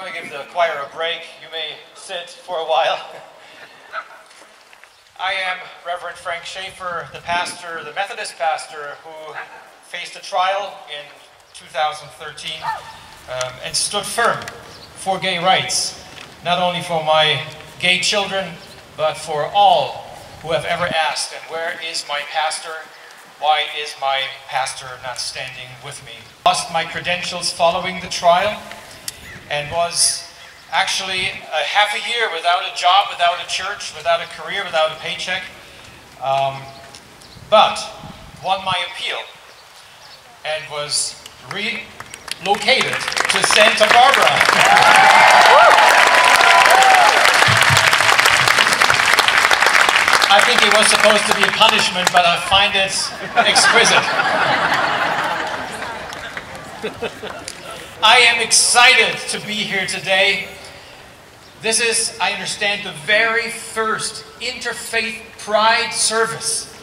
I'm going to give the choir a break. You may sit for a while. I am Reverend Frank Schaefer, the pastor, the Methodist pastor who faced a trial in 2013 and stood firm for gay rights, not only for my gay children, but for all who have ever asked, and where is my pastor? Why is my pastor not standing with me? Lost my credentials following the trial and was actually half a year without a job, without a church, without a career, without a paycheck. But won my appeal and was relocated to Santa Barbara. I think it was supposed to be a punishment, but I find it exquisite. I am excited to be here today. This is, I understand, the very first Interfaith Pride service.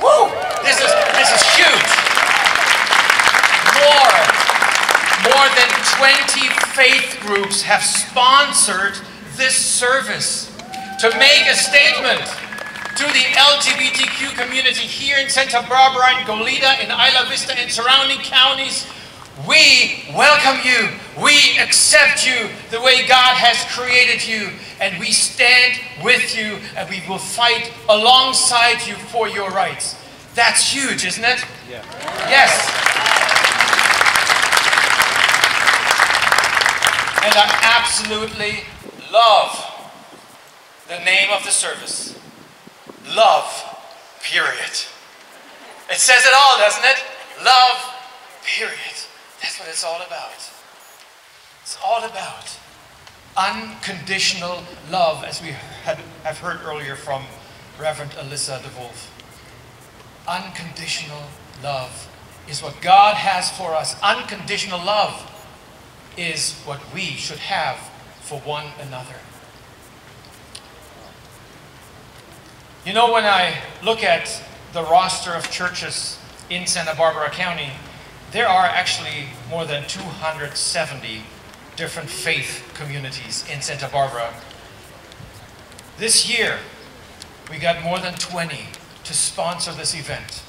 Woo! This is huge. More than 20 faith groups have sponsored this service to make a statement to the LGBTQ community here in Santa Barbara, in Goleta, in Isla Vista, and surrounding counties. We welcome you, we accept you the way God has created you, and we stand with you, and we will fight alongside you for your rights. That's huge, isn't it? Yeah. Yes. And I absolutely love the name of the service. Love, period. It says it all, doesn't it? Love, period. That's what it's all about. It's all about unconditional love, as we have heard earlier from Reverend Alyssa DeWolf. Unconditional love is what God has for us. Unconditional love is what we should have for one another. You know, when I look at the roster of churches in Santa Barbara County, there are actually more than 270 different faith communities in Santa Barbara. This year, we got more than 20 to sponsor this event.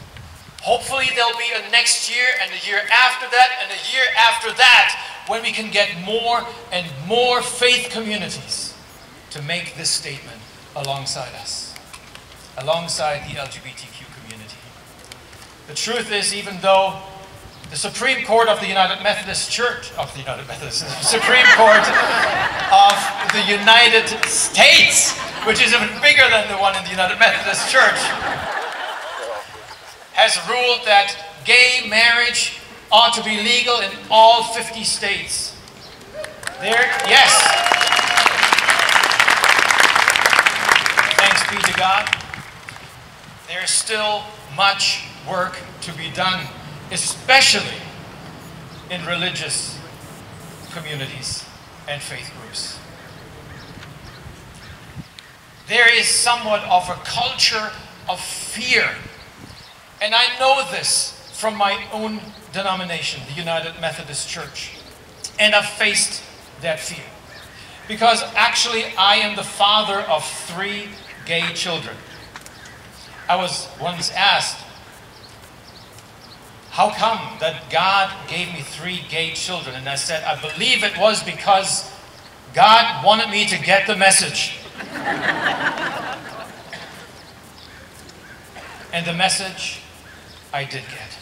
Hopefully there'll be a next year, and a year after that, and a year after that, when we can get more and more faith communities to make this statement alongside us, alongside the LGBTQ community. The truth is, even though the Supreme Court of the United Methodist Church, Supreme Court of the United States, which is even bigger than the one in the United Methodist Church, has ruled that gay marriage ought to be legal in all 50 states. Yes. Thanks be to God. There is still much work to be done, especially in religious communities and faith groups. There is somewhat of a culture of fear, and I know this from my own denomination, the United Methodist Church, and I've faced that fear. Because actually I am the father of 3 gay children. I was once asked, how come that God gave me 3 gay children? And I said, I believe it was because God wanted me to get the message. And the message I did get.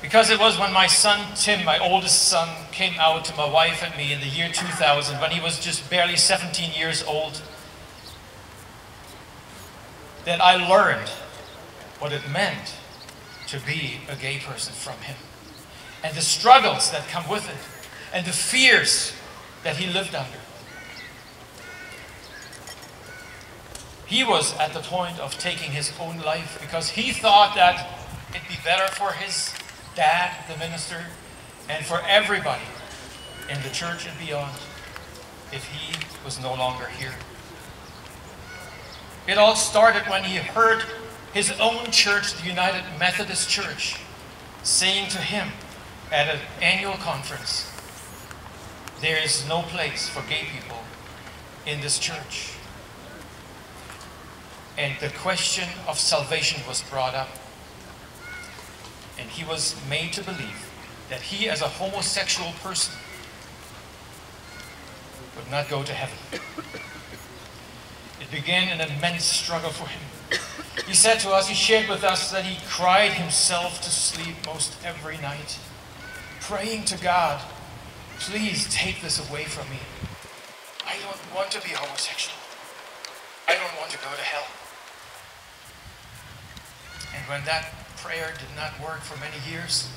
Because it was when my son, Tim, my oldest son, came out to my wife and me in the year 2000, when he was just barely 17 years old, that I learned what it meant to be a gay person from him, and the struggles that come with it, and the fears that he lived under. He was at the point of taking his own life because he thought that it'd be better for his dad, the minister, and for everybody in the church and beyond if he was no longer here. It all started when he heard his own church, the United Methodist Church, saying to him at an annual conference, there is no place for gay people in this church. And the question of salvation was brought up. And he was made to believe that he, as a homosexual person, would not go to heaven. It began an immense struggle for him. He said to us, he shared with us that he cried himself to sleep most every night, praying to God, please take this away from me. I don't want to be homosexual. I don't want to go to hell. And when that prayer did not work for many years,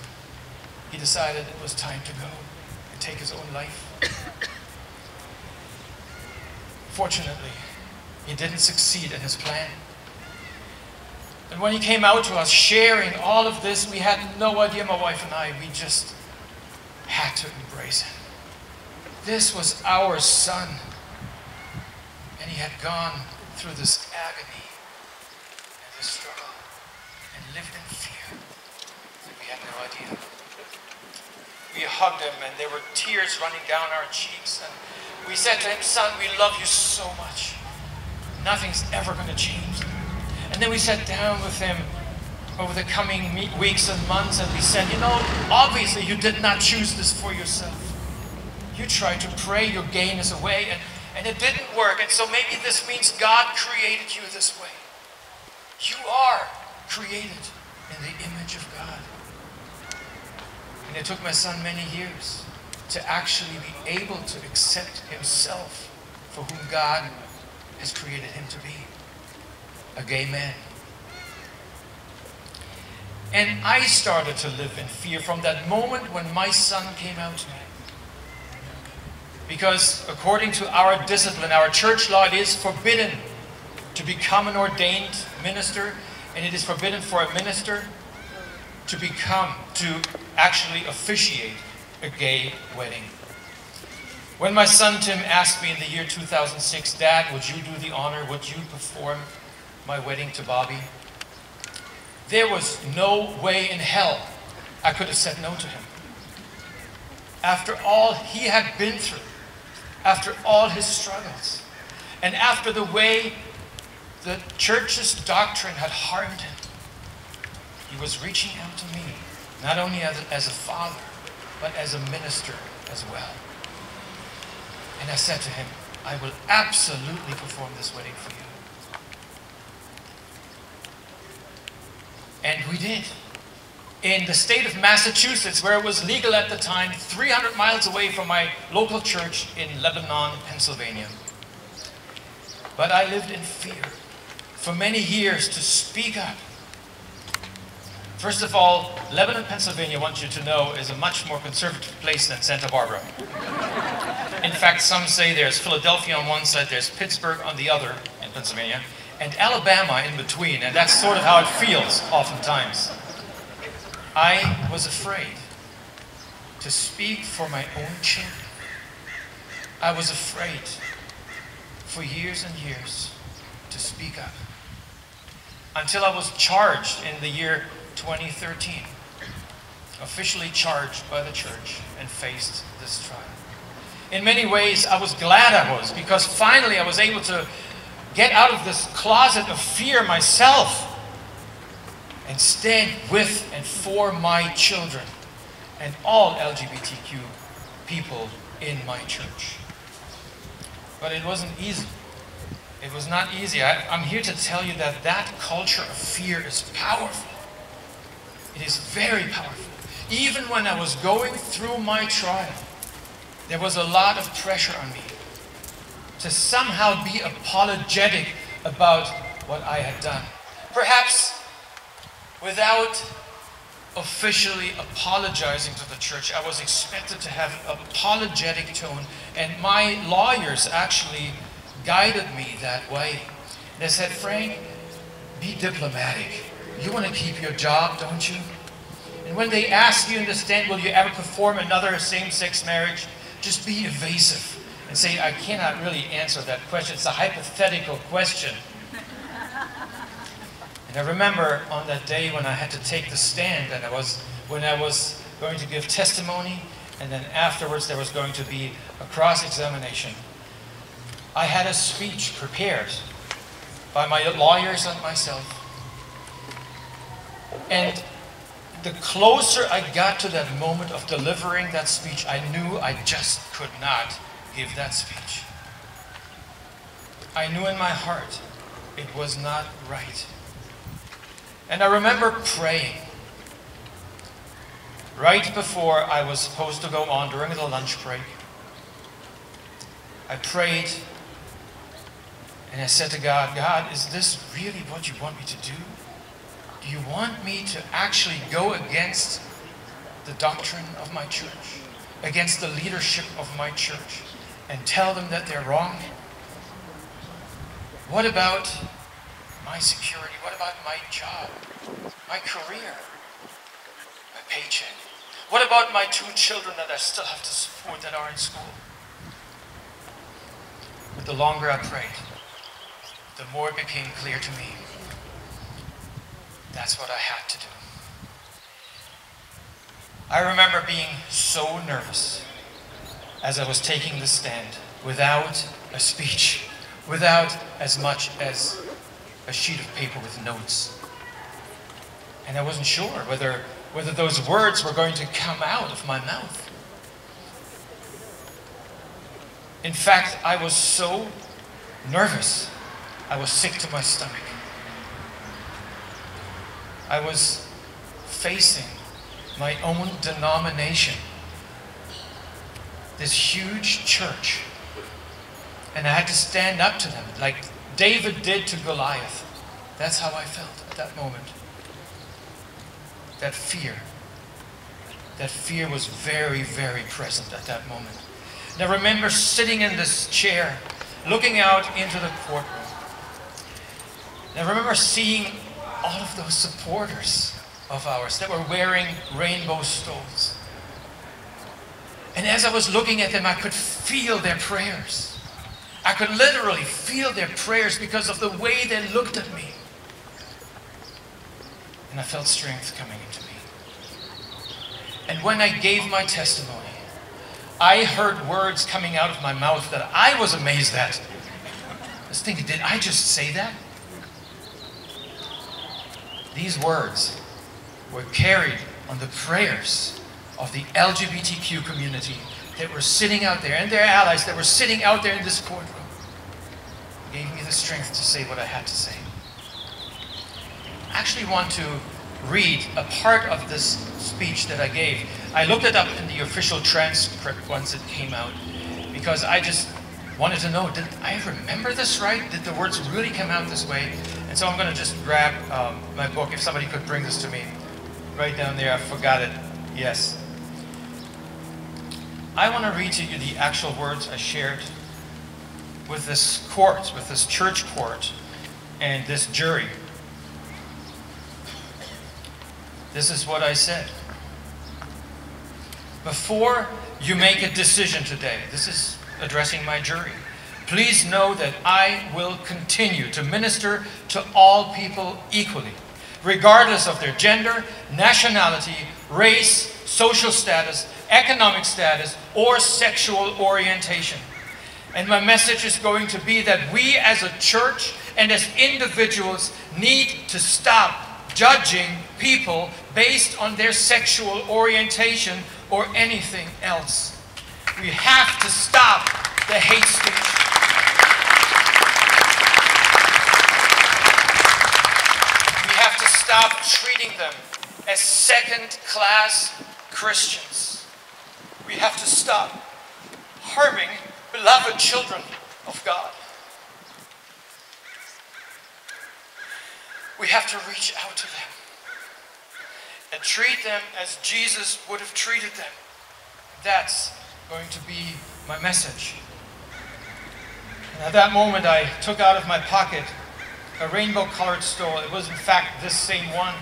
he decided it was time to go and take his own life. Fortunately, he didn't succeed in his plan. And when he came out to us sharing all of this, we had no idea, my wife and I, we just had to embrace him. This was our son. And he had gone through this agony and this struggle and lived in fear. And we had no idea. We hugged him and there were tears running down our cheeks. And we said to him, son, we love you so much. Nothing's ever going to change. And then we sat down with him over the coming weeks and months and we said, you know, obviously you did not choose this for yourself. You tried to pray your gayness away and it didn't work. And so maybe this means God created you this way. You are created in the image of God. And it took my son many years to actually be able to accept himself for whom God has created him to be. A gay man. And I started to live in fear from that moment when my son came out to me. Because according to our discipline, our church law, it is forbidden to become an ordained minister, and it is forbidden for a minister to actually officiate a gay wedding. When my son Tim asked me in the year 2006, Dad, would you do the honor, would you perform my wedding to Bobby? There was no way in hell I could have said no to him. After all he had been through, after all his struggles, and after the way the church's doctrine had harmed him, he was reaching out to me, not only as a father, but as a minister as well. And I said to him, I will absolutely perform this wedding for you. And we did. In the state of Massachusetts, where it was legal at the time, 300 miles away from my local church in Lebanon, Pennsylvania. But I lived in fear for many years to speak up. First of all, Lebanon, Pennsylvania, I want you to know, is a much more conservative place than Santa Barbara. In fact, some say there's Philadelphia on one side, there's Pittsburgh on the other in Pennsylvania, and Alabama in between, and that's sort of how it feels oftentimes. I was afraid to speak for my own children. I was afraid for years and years to speak up. Until I was charged in the year 2013, officially charged by the church and faced this trial. In many ways, I was glad I was, because finally I was able to get out of this closet of fear myself and stand with and for my children and all LGBTQ people in my church. But it wasn't easy. It was not easy. I'm here to tell you that that culture of fear is powerful. It is very powerful. Even when I was going through my trial, there was a lot of pressure on me to somehow be apologetic about what I had done. Perhaps without officially apologizing to the church, I was expected to have an apologetic tone, and my lawyers actually guided me that way. They said, Frank, be diplomatic. You want to keep your job, don't you? And when they ask you in the stand, will you ever perform another same-sex marriage, just be evasive and say, I cannot really answer that question. It's a hypothetical question. And I remember on that day when I had to take the stand, and when I was going to give testimony, And then afterwards there was going to be a cross-examination. I had a speech prepared by my lawyers and myself. And the closer I got to that moment of delivering that speech, I knew I just could not give that speech. I knew in my heart it was not right. And I remember praying right before I was supposed to go on during the lunch break. I prayed and I said to God, God, is this really what you want me to do? Do you want me to actually go against the doctrine of my church, against the leadership of my church, and tell them that they're wrong? What about my security? What about my job, my career, my paycheck? What about my 2 children that I still have to support that are in school? But the longer I prayed, the more it became clear to me that's what I had to do. I remember being so nervous as I was taking the stand without a speech, without as much as a sheet of paper with notes. And I wasn't sure whether those words were going to come out of my mouth. In fact, I was so nervous, I was sick to my stomach. I was facing my own denomination, this huge church, and I had to stand up to them like David did to Goliath. That's how I felt at that moment. That fear was very, very present at that moment. And I remember sitting in this chair, looking out into the courtroom. And I remember seeing all of those supporters of ours that were wearing rainbow stoles. And as I was looking at them, I could feel their prayers. I could literally feel their prayers because of the way they looked at me. And I felt strength coming into me. And when I gave my testimony, I heard words coming out of my mouth that I was amazed at. I was thinking, did I just say that? These words were carried on the prayers of the LGBTQ community that were sitting out there, and their allies that were sitting out there in this courtroom. It gave me the strength to say what I had to say. I actually want to read a part of this speech that I gave. I looked it up in the official transcript once it came out, because I just wanted to know, did I remember this right? Did the words really come out this way? And so I'm going to just grab my book, if somebody could bring this to me. Right down there, I forgot it. Yes. I want to read to you the actual words I shared with this court, with this church court, and this jury. This is what I said. Before you make a decision today, this is addressing my jury, please know that I will continue to minister to all people equally, regardless of their gender, nationality, race, social status, economic status, or sexual orientation. And my message is going to be that we as a church and as individuals need to stop judging people based on their sexual orientation or anything else. We have to stop the hate speech. We have to stop treating them as second-class Christians. We have to stop harming beloved children of God. We have to reach out to them and treat them as Jesus would have treated them. That's going to be my message. And at that moment, I took out of my pocket a rainbow-colored stole. It was, in fact, this same one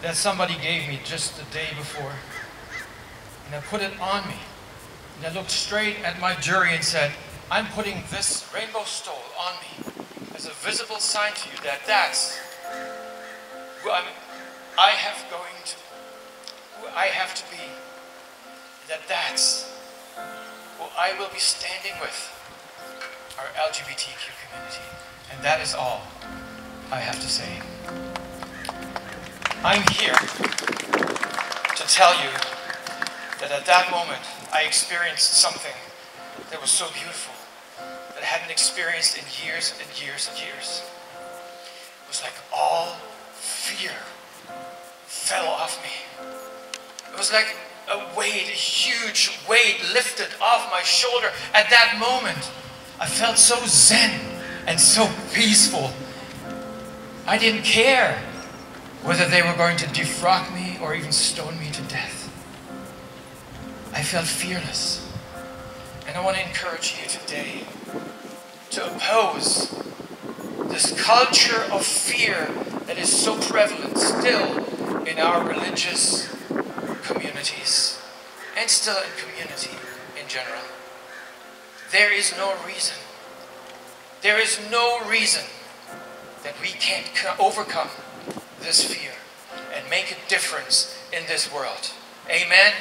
that somebody gave me just the day before. And I put it on me. And I looked straight at my jury and said, I'm putting this rainbow stole on me as a visible sign to you that that's who I have to be. that that's who I will be standing with, our LGBTQ community. And that is all I have to say. I'm here to tell you that at that moment I experienced something that was so beautiful that I hadn't experienced in years and years and years. It was like all fear fell off me. It was like a weight, a huge weight lifted off my shoulder. At that moment, I felt so zen and so peaceful. I didn't care whether they were going to defrock me or even stone me to death. I felt fearless. And I want to encourage you today to oppose this culture of fear that is so prevalent still in our religious communities and still in community in general. There is no reason that we can't overcome this fear and make a difference in this world. Amen.